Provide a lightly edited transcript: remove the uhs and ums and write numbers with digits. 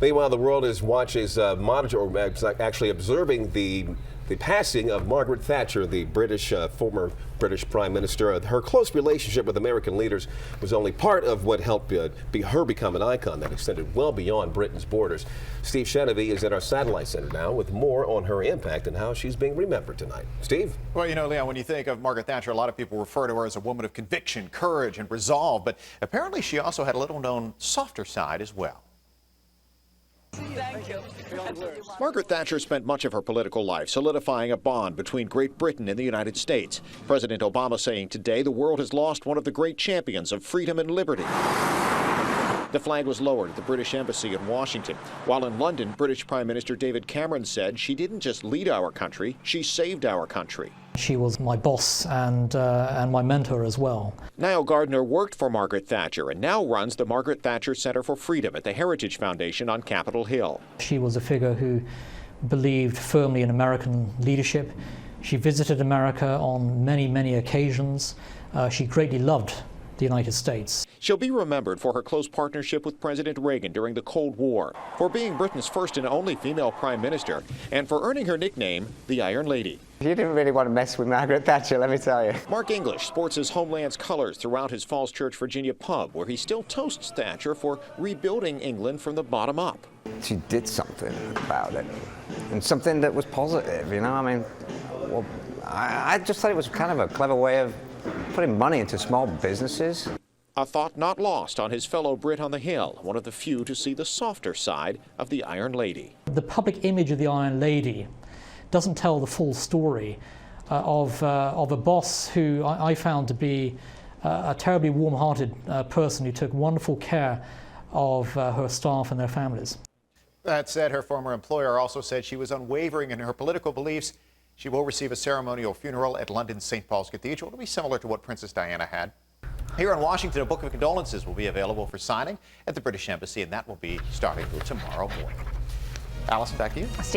Meanwhile, the world is watching, actually observing the passing of Margaret Thatcher, the former British Prime Minister. Her close relationship with American leaders was only part of what helped her become an icon that extended well beyond Britain's borders. Steve Chenevy is at our satellite center now with more on her impact and how she's being remembered tonight. Steve? Well, you know, Leon, when you think of Margaret Thatcher, a lot of people refer to her as a woman of conviction, courage, and resolve, but apparently she also had a little-known softer side as well. Thank you. Margaret Thatcher spent much of her political life solidifying a bond between Great Britain and the United States. President Obama saying today the world has lost one of the great champions of freedom and liberty. The flag was lowered at the British Embassy in Washington, while in London, British Prime Minister David Cameron said she didn't just lead our country, she saved our country. She was my boss and my mentor as well. Niall Gardner worked for Margaret Thatcher and now runs the Margaret Thatcher Center for Freedom at the Heritage Foundation on Capitol Hill. She was a figure who believed firmly in American leadership. She visited America on many, many occasions. She greatly loved the United States. She'll be remembered for her close partnership with President Reagan during the Cold War, for being Britain's first and only female prime minister, and for earning her nickname, the Iron Lady. You didn't really want to mess with Margaret Thatcher, let me tell you. Mark English sports his homeland's colors throughout his Falls Church, Virginia pub, where he still toasts Thatcher for rebuilding England from the bottom up. She did something about it, and something that was positive, you know? I mean, well, I just thought it was kind of a clever way of putting money into small businesses. A thought not lost on his fellow Brit on the Hill, one of the few to see the softer side of the Iron Lady. The public image of the Iron Lady doesn't tell the full story of a boss who I found to be a terribly warm-hearted person who took wonderful care of her staff and their families. That said, her former employer also said she was unwavering in her political beliefs. She will receive a ceremonial funeral at London's St. Paul's Cathedral. It'll be similar to what Princess Diana had. Here in Washington, a book of condolences will be available for signing at the British Embassy, and that will be starting tomorrow morning. Allison, back to you.